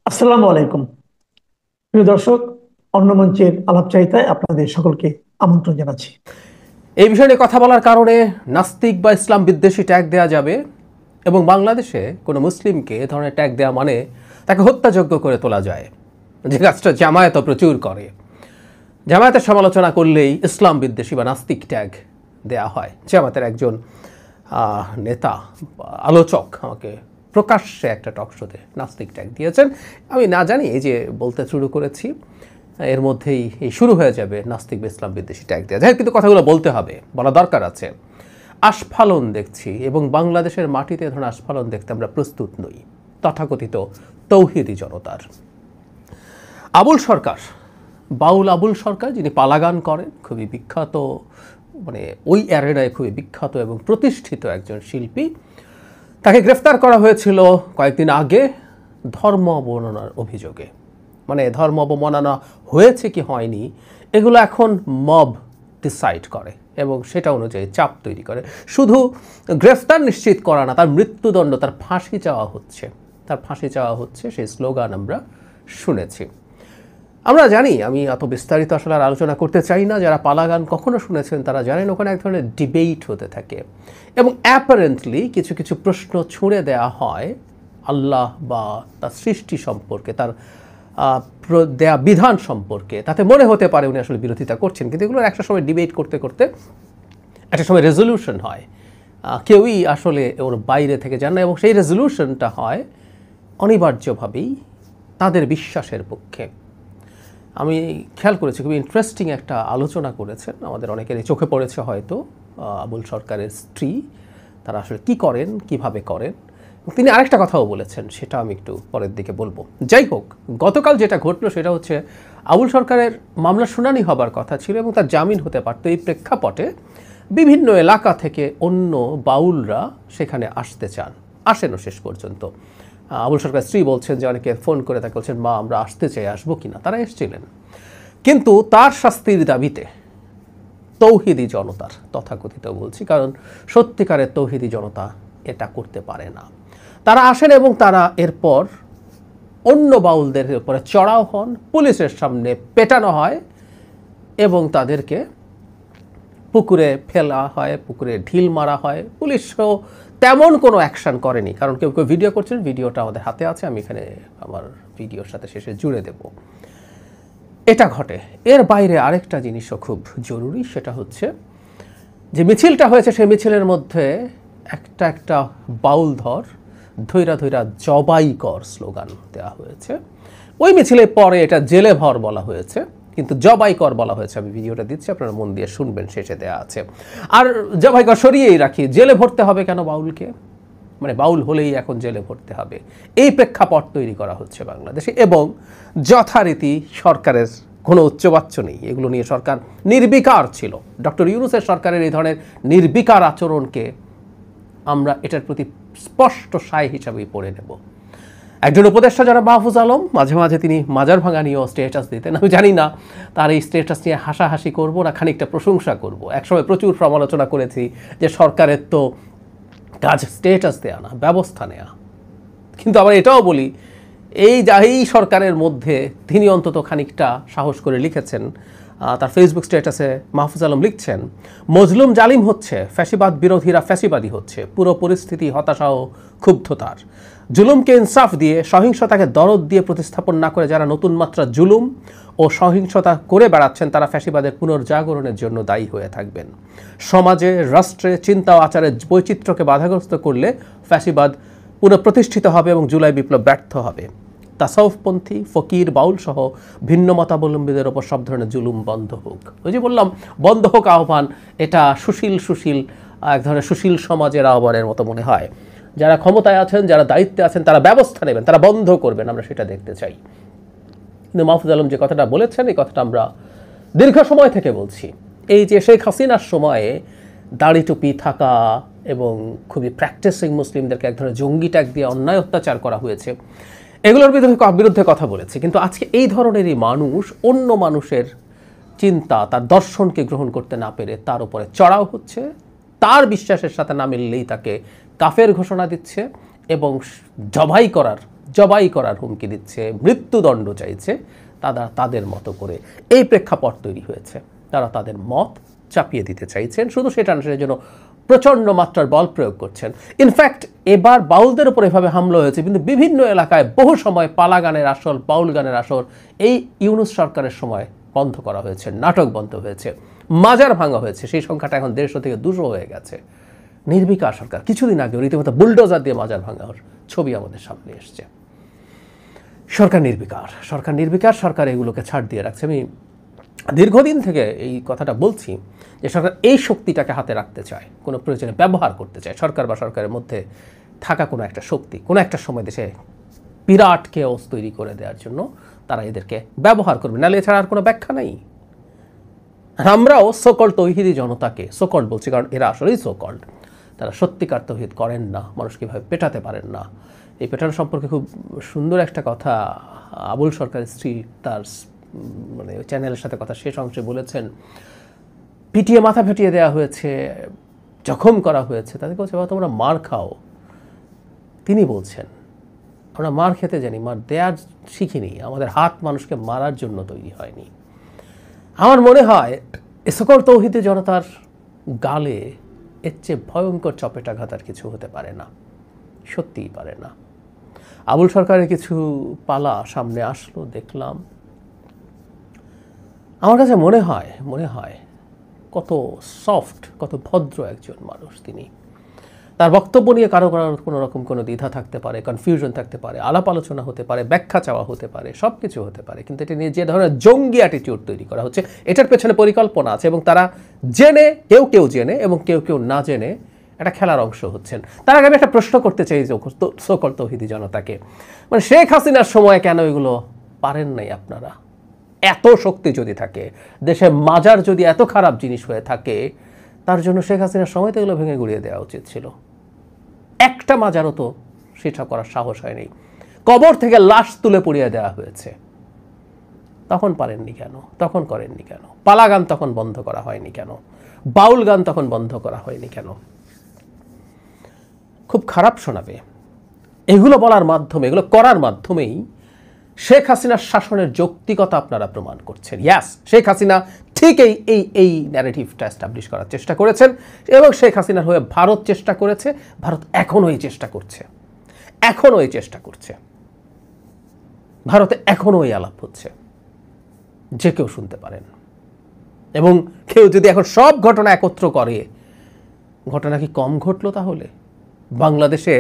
আসসালামু আলাইকুম। প্রিয় দর্শক, অন্য মঞ্চের আলাপচারিতায় আপনাদের সকলকে আমন্ত্রণ জানাচ্ছি। এই বিষয় নিয়ে কথা বলার কারণে নাস্তিক বা ইসলাম বিদ্বেষী ট্যাগ দেওয়া যাবে এবং বাংলাদেশে কোনো মুসলিমকে এ ধরনের ট্যাগ দেওয়া মানে তাকে হত্যাযোগ্য করে তোলা যায়, যে কাজটা জামায়াত প্রচুর করে। জামায়াতের সমালোচনা করলেই ইসলাম বিদ্বেষী বা নাস্তিক ট্যাগ দেয়া হয়। জামায়াতের একজন নেতা আলোচক আমাকে প্রকাশ্যে একটা টক শোতে নাস্তিক ট্যাগ দিয়েছেন। আমি না জানি এই যে বলতে শুরু করেছি এর মধ্যেই এই শুরু হয়ে যাবে নাস্তিক বা ইসলাম বিদ্বেষী ট্যাগ দেওয়া যায়, কিন্তু কথাগুলো বলতে হবে, বলা দরকার আছে। আস্ফালন দেখছি এবং বাংলাদেশের মাটিতে এ ধরনের আস্ফালন দেখতে আমরা প্রস্তুত নই তথাকথিত তৌহিদি জনতার। আবুল সরকার, বাউল আবুল সরকার, যিনি পালাগান করেন, খুবই বিখ্যাত, মানে ওই অ্যারেনায় খুবই বিখ্যাত এবং প্রতিষ্ঠিত একজন শিল্পী। তাকে গ্রেফতার করা হয়েছিল কয়েকদিন আগে ধর্ম অবমাননার অভিযোগে। মানে ধর্ম অবমাননা হয়েছে কি হয়নি এগুলো এখন মব ডিসাইড করে এবং সেটা অনুযায়ী চাপ তৈরি করে। শুধু গ্রেফতার নিশ্চিত করা না, তার মৃত্যুদণ্ড, তার ফাঁসি চাওয়া হচ্ছে, তার ফাঁসি চাওয়া হচ্ছে, সেই স্লোগান আমরা শুনেছি। আমরা জানি, আমি এত বিস্তারিত আসলে আর আলোচনা করতে চাই না। যারা পালাগান কখনো শুনেছেন তারা জানেন ওখানে এক ধরনের ডিবেট হতে থাকে এবং অ্যাপারেন্টলি কিছু কিছু প্রশ্ন ছুঁড়ে দেওয়া হয় আল্লাহ বা তার সৃষ্টি সম্পর্কে, তার দেয়া বিধান সম্পর্কে। তাতে মনে হতে পারে উনি আসলে বিরোধিতা করছেন, কিন্তু এগুলোর একটা সময় ডিবেট করতে করতে একটা সময় রেজলিউশন হয়। কেউই আসলে ওর বাইরে থেকে যান না এবং সেই রেজলিউশনটা হয় অনিবার্যভাবেই তাদের বিশ্বাসের পক্ষে। আমি খেয়াল করেছি খুবই ইন্টারেস্টিং একটা আলোচনা করেছেন, আমাদের অনেকেরই চোখে পড়েছে হয়তো। আবুল সরকারের স্ত্রী, তারা আসলে কি করেন, কিভাবে করেন। তিনি আরেকটা কথাও বলেছেন, সেটা আমি একটু পরের দিকে বলবো। যাই হোক, গতকাল যেটা ঘটলো সেটা হচ্ছে আবুল সরকারের মামলা শুনানি হবার কথা ছিল এবং তার জামিন হতে পারত। এই প্রেক্ষাপটে বিভিন্ন এলাকা থেকে অন্য বাউলরা সেখানে আসতে চান, আসেনও শেষ পর্যন্ত। আবুল সরকার স্ত্রী বলছেন যে অনেকে ফোন করে তাকে বলছেন, মা আমরা আসতে চাই, আসবো কিনা। তারা এসেছিলেন, কিন্তু তার শাস্তির দাবিতে তৌহিদি জনতার, তথাকথিত বলছি কারণ সত্যিকারের তৌহিদি জনতা এটা করতে পারে না, তারা আসেন এবং তারা এরপর অন্য বাউলদের উপরে চড়াও হন, পুলিশের সামনে পেটানো হয় এবং তাদেরকে পুকুরে ফেলা হয়, পুকুরে ঢিল মারা হয়। পুলিশও তেমন কোনো অ্যাকশন করেনি, কারণ কেউ কেউ ভিডিও করছেন, ভিডিওটা আমাদের হাতে আছে, আমি এখানে আমার ভিডিওর সাথে শেষে জুড়ে দেব। এটা ঘটে। এর বাইরে আরেকটা জিনিসও খুব জরুরি, সেটা হচ্ছে যে মিছিলটা হয়েছে সেই মিছিলের মধ্যে একটা একটা বাউল ধৈরা ধৈরা জবাই কর স্লোগান দেওয়া হয়েছে। ওই মিছিলে পরে এটা জেলে ভর বলা হয়েছে, কিন্তু জবাই কর বলা হয়েছে। আমি ভিডিওটা দিচ্ছি, আপনারা মন দিয়ে শুনবেন, শেষে দেওয়া আছে। আর জবাই কর সরিয়েই রাখি, জেলে ভরতে হবে কেন বাউলকে? মানে বাউল হলেই এখন জেলে ভরতে হবে, এই প্রেক্ষাপট তৈরি করা হচ্ছে বাংলাদেশে। এবং যথারীতি সরকারের কোনো উচ্চবাচ্য নেই, এগুলো নিয়ে সরকার নির্বিকার ছিল। ডক্টর ইউনূসের সরকারের এই ধরনের নির্বিকার আচরণকে আমরা এটার প্রতি স্পষ্ট সায় হিসাবেই পড়ে নেব। একজন উপদেষ্টা যারা মাহফুজ আলম, মাঝে মাঝে তিনি মাজার ভাঙা নিয়েও স্টেটাস দিতেন। আমি জানি না তার এই স্টেটাস নিয়ে হাসাহাসি করব না খানিকটা প্রশংসা করব। একসময় প্রচুর সমালোচনা করেছি যে সরকারের তো কাজ স্টেটাস দেয়া না, ব্যবস্থা নেয়া। কিন্তু আবার এটাও বলি, এই সরকারের মধ্যে তিনি অন্তত খানিকটা সাহস করে লিখেছেন, তার ফেসবুক স্ট্যাটাসে মাহফুজ আলম লিখছেন, মজলুম জালিম হচ্ছে, ফ্যাসিবাদ বিরোধীরা ফ্যাসিবাদী হচ্ছে, পুরো পরিস্থিতি হতাশা ও ক্ষুব্ধতার। জুলুমকে ইনসাফ দিয়ে, সহিংসতাকে দরদ দিয়ে প্রতিস্থাপন না করে যারা নতুন মাত্রা জুলুম ও সহিংসতা করে বেড়াচ্ছেন তারা ফ্যাসিবাদের পুনর্জাগরণের জন্য দায়ী হয়ে থাকবেন। সমাজে, রাষ্ট্রে চিন্তা ও আচারের বৈচিত্র্যকে বাধাগ্রস্ত করলে ফ্যাসিবাদ পুনঃপ্রতিষ্ঠিত হবে এবং জুলাই বিপ্লব ব্যর্থ হবে। তাসাউফপন্থী, ফকির, বাউল সহ ভিন্ন মতাবলম্বীদের ওপর সব ধরনের জুলুম বন্ধ হোক। ওই যে বললাম বন্ধ হোক আহ্বান, এটা সুশীল এক ধরনের সুশীল সমাজের আহ্বানের মতো মনে হয়। যারা ক্ষমতায় আছেন, যারা দায়িত্বে আছেন, তারা ব্যবস্থা নেবেন, তারা বন্ধ করবেন, আমরা সেটা দেখতে চাই। কিন্তু মাহফুজ আলম যে কথাটা বলেছেন, এই কথাটা আমরা দীর্ঘ সময় থেকে বলছি। এই যে শেখ হাসিনার সময়ে দাড়ি টুপি থাকা এবং খুবই প্র্যাকটিসিং মুসলিমদেরকে এক ধরনের জঙ্গি ট্যাগ দিয়ে অন্যায় অত্যাচার করা হয়েছে, এগুলোর বিরুদ্ধে কথা বলেছি। কিন্তু আজকে এই ধরনেরই মানুষ অন্য মানুষের চিন্তা, তার দর্শনকে গ্রহণ করতে না পেরে তার উপরে চড়াও হচ্ছে, তার বিশ্বাসের সাথে না মিললেই তাকে কাফের ঘোষণা দিচ্ছে এবং জবাই করার জবাই করার হুমকি দিচ্ছে, মৃত্যুদণ্ড চাইছে, তারা তাদের মতো করে এই প্রেক্ষাপট তৈরি হয়েছে। তারা তাদের মত চাপিয়ে দিতে চাইছেন, শুধু সেটা না, সেটার জন্য প্রচণ্ড মাত্রার বল প্রয়োগ করছেন। ইনফ্যাক্ট এবার বাউলদের উপর এভাবে হামলা হয়েছে, কিন্তু বিভিন্ন এলাকায় বহু সময় পালা গানের আসর, বাউল গানের আসর এই ইউনূস সরকারের সময় বন্ধ করা হয়েছে, নাটক বন্ধ হয়েছে, মাজার ভাঙা হয়েছে। সেই সংখ্যাটা এখন 150 থেকে 200 হয়ে গেছে। নির্বিকার সরকার কিছুদিন আগে রীতিমতো বুলডোজার দিয়ে মাজার ভাঙার ছবি আমাদের সামনে এসছে। সরকার নির্বিকার, সরকার নির্বিকার, সরকার এগুলোকে ছাড় দিয়ে রাখছে। আমি দীর্ঘদিন থেকে এই কথাটা বলছি যে সরকার এই শক্তিটাকে হাতে রাখতে চায়, কোনো প্রয়োজনে ব্যবহার করতে চায়। সরকার বা সরকারের মধ্যে থাকা কোনো একটা শক্তি কোনো একটা সময় দেশে বিরাট কেওস তৈরি করে দেওয়ার জন্য তারা এদেরকে ব্যবহার করবে, নাহলে এছাড়া আর কোনো ব্যাখ্যা নেই। আমরাও সোকল্ড তৌহিদি জনতাকে, সোকল্ড বলছি কারণ এরা আসলেই সোকল্ড, তারা সত্যিকার তৌহিদ করেন না, মানুষকে এভাবে পেটাতে পারেন না। এই পেটানো সম্পর্কে খুব সুন্দর একটা কথা আবুল সরকারের স্ত্রী তার মানে চ্যানেলের সাথে কথা শেষ অংশে বলেছেন। পিটিয়ে মাথা ফেটিয়ে দেওয়া হয়েছে, জখম করা হয়েছে, তাদের বলছে বাবা তোমরা মার খাও। তিনি বলছেন আমরা মার খেতে জানি, মার দেয়ার শিখিনি, আমাদের হাত মানুষকে মারার জন্য তৈরি হয়নি। আমার মনে হয় এ সকল তৌহিদি জনতার গালে এর চেয়ে ভয়ঙ্কর চপেটাঘাত আর কিছু হতে পারে না, সত্যিই পারে না। আবুল সরকারের কিছু পালা সামনে আসলো, দেখলাম, আমার কাছে মনে হয় কত সফট, কত ভদ্র একজন মানুষ তিনি। তার বক্তব্য নিয়ে কারো কোনো রকম কোনো দ্বিধা থাকতে পারে, কনফিউশন থাকতে পারে, আলাপ আলোচনা হতে পারে, ব্যাখ্যা চাওয়া হতে পারে, সব কিছু হতে পারে, কিন্তু এটা নিয়ে যে ধরনের জঙ্গি অ্যাটিটিউড তৈরি করা হচ্ছে এটার পেছনে পরিকল্পনা আছে, এবং তারা জেনে, কেউ জেনে এবং কেউ না জেনে একটা খেলার অংশ হচ্ছেন। তার আগে আমি একটা প্রশ্ন করতে চাই সকল তৌহিদি জনতাকে, মানে শেখ হাসিনার সময় কেন এগুলো পারেন নাই আপনারা? এত শক্তি যদি থাকে, দেশে মাজার যদি এত খারাপ জিনিস হয়ে থাকে, তার জন্য শেখ হাসিনার সময় তো এগুলো ভেঙে গুড়িয়ে দেওয়া উচিত ছিল। একটা মাজারও তো সেটা করার সাহস হয়নি। কবর থেকে লাশ তুলে পুড়িয়ে দেওয়া হয়েছে, তখন পারেননি কেন? তখন করেননি কেন? পালা গান তখন বন্ধ করা হয়নি কেন? বাউল গান তখন বন্ধ করা হয়নি কেন? খুব খারাপ শোনাবে। এগুলো বলার মাধ্যমে, এগুলো করার মাধ্যমেই শেখ হাসিনার শাসনের যৌক্তিকতা আপনারা প্রমাণ করছেন। ইয়াস, শেখ হাসিনা ঠিক এই ন্যারেটিভটা এস্টাবলিশ করার চেষ্টা করেছেন, এবং শেখ হাসিনার হয়ে ভারত চেষ্টা করেছে, ভারত এখনও এই চেষ্টা করছে, ভারতে এখনও এই আলাপ হচ্ছে, যে কেউ শুনতে পারেন। এবং কেউ যদি এখন সব ঘটনা একত্র করে, ঘটনা কি কম ঘটলো তাহলে? বাংলাদেশে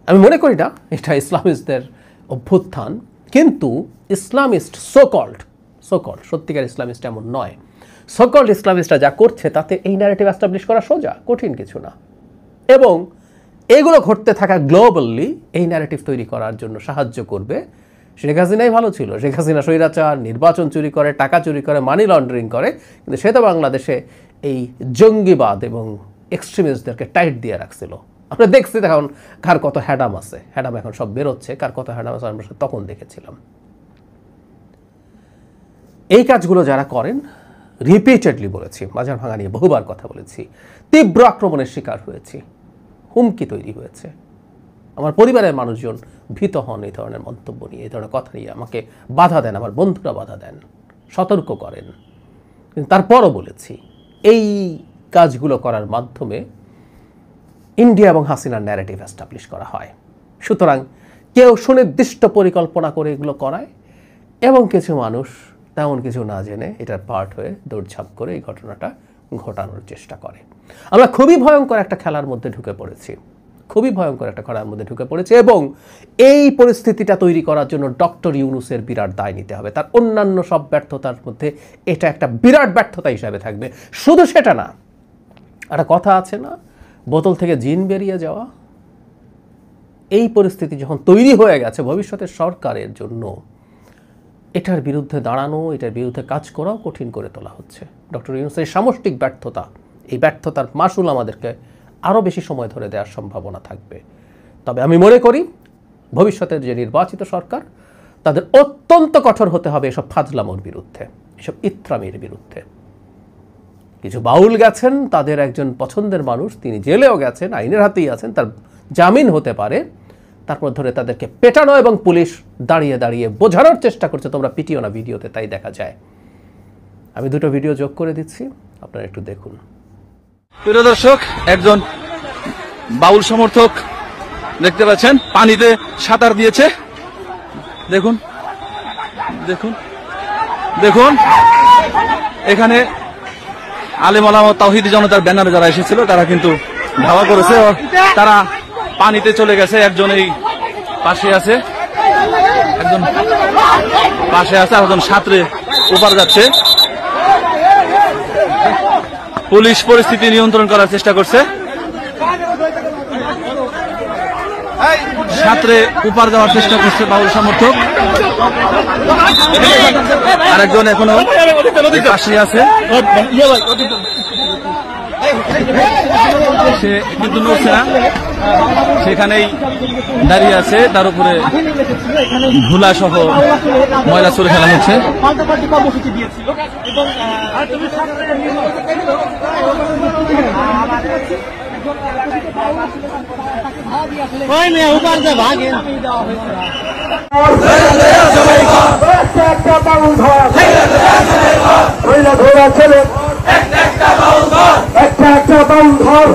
আমি মনে করি না এটা ইসলামিস্টদের অভ্যুত্থান, কিন্তু ইসলামিস্ট সোকল্ড সত্যিকার ইসলামিস্ট এমন নয়, সোকল্ড ইসলামিস্টরা যা করছে তাতে এই ন্যারেটিভ এস্টাবলিশ করা সোজা, কঠিন কিছু না। এবং এগুলো ঘটতে থাকা গ্লোবালি এই ন্যারেটিভ তৈরি করার জন্য সাহায্য করবে। শেখ হাসিনাই ভালো ছিল, শেখ হাসিনা স্বৈরাচার, নির্বাচন চুরি করে, টাকা চুরি করে, মানি লন্ডারিং করে, কিন্তু সে তো বাংলাদেশে এই জঙ্গিবাদ এবং এক্সট্রিমিস্টদেরকে টাইট দিয়ে রাখছিল। আমরা দেখছি এখন কার কত হ্যাডাম আছে, হ্যাডাম এখন সব বেরোচ্ছে, কার কত হ্যাডাম আছে আমরা তখন দেখেছিলাম। এই কাজগুলো যারা করেন, রিপিটেডলি বলেছি, মাজার ভাঙা নিয়ে বহুবার কথা বলেছি, তীব্র আক্রমণের শিকার হয়েছি, হুমকি তৈরি হয়েছে। আমার পরিবারের মানুষজন ভীত হন এই ধরনের মন্তব্য নিয়ে, এই ধরনের কথা নিয়ে আমাকে বাধা দেন, আমার বন্ধুরা বাধা দেন, সতর্ক করেন। কিন্তু তারপরও বলেছি, এই কাজগুলো করার মাধ্যমে ইন্ডিয়া এবং হাসিনার ন্যারেটিভ এস্টাবলিশ করা হয়। সুতরাং কেউ সুনির্দিষ্ট পরিকল্পনা করে এগুলো করায়, এবং কিছু মানুষ তেমন কিছু না জেনে এটার পার্ট হয়ে দৌড়ঝাঁপ করে এই ঘটনাটা ঘটানোর চেষ্টা করে। আমরা খুবই ভয়ঙ্কর একটা খেলার মধ্যে ঢুকে পড়েছি, এবং এই পরিস্থিতিটা তৈরি করার জন্য ডক্টর ইউনূসের বিরাট দায় নিতে হবে। তার অন্যান্য সব ব্যর্থতার মধ্যে এটা একটা বিরাট ব্যর্থতা হিসাবে থাকবে। শুধু সেটা না, একটা কথা আছে না, বোতল থেকে জিন বেরিয়ে যাওয়া। এই পরিস্থিতি যখন তৈরি হয়ে গেছে, ভবিষ্যতের সরকারের জন্য এটার বিরুদ্ধে দাঁড়ানো, এটার বিরুদ্ধে কাজ করাও কঠিন করে তোলা হচ্ছে। ডক্টর ইউনূসের সামষ্টিক ব্যর্থতা, এই ব্যর্থতার মাসুল আমাদেরকে আরও বেশি সময় ধরে দেওয়ার সম্ভাবনা থাকবে। তবে আমি মনে করি ভবিষ্যতের যে নির্বাচিত সরকার, তাদের অত্যন্ত কঠোর হতে হবে এসব ফাজলামোর বিরুদ্ধে, এসব ইত্রামির বিরুদ্ধে। কিছু বাউল গেছেন, তাদের একজন পছন্দের মানুষ, তিনি জেলেও গেছেন, আইনের হাতেই আছেন, তার জামিন হতে পারে, তারপর ধরে তাদেরকে পেটানো এবং পুলিশ দাঁড়িয়ে দাঁড়িয়ে বোঝানোর চেষ্টা করছে তোমরা পিটিও না, ভিডিওতে তাই দেখা যায়। আমি দুটো ভিডিও যোগ করে দিচ্ছি, আপনারা একটু দেখুন। প্রিয় দর্শক, একজন বাউল সমর্থক দেখতে পাচ্ছেন পানিতে সাঁতার দিয়েছে। দেখুন দেখুন দেখুন, এখানে আলেম ওলামা তাওহীদি জনতার ব্যানারে যারা এসেছিল তারা কিন্তু ধাওয়া করেছে, তারা পানিতে চলে গেছে। একজন এই পাশে আছে, একজন পাশে আছে, একজন সাঁতরে ওপার যাচ্ছে। পুলিশ পরিস্থিতি নিয়ন্ত্রণ করার চেষ্টা করছে, সাঁতরে উপার যাওয়ার চেষ্টা করছে বাউল সমর্থক। আরেকজন এখনো পাশে আছে, সে কিন্তু নড়ছে না, সেখানেই দাঁড়িয়ে আছে। তার উপরে ধুলা সহ ময়লা ছুড়ে ফেলা হচ্ছে। একটা বাউল ঘর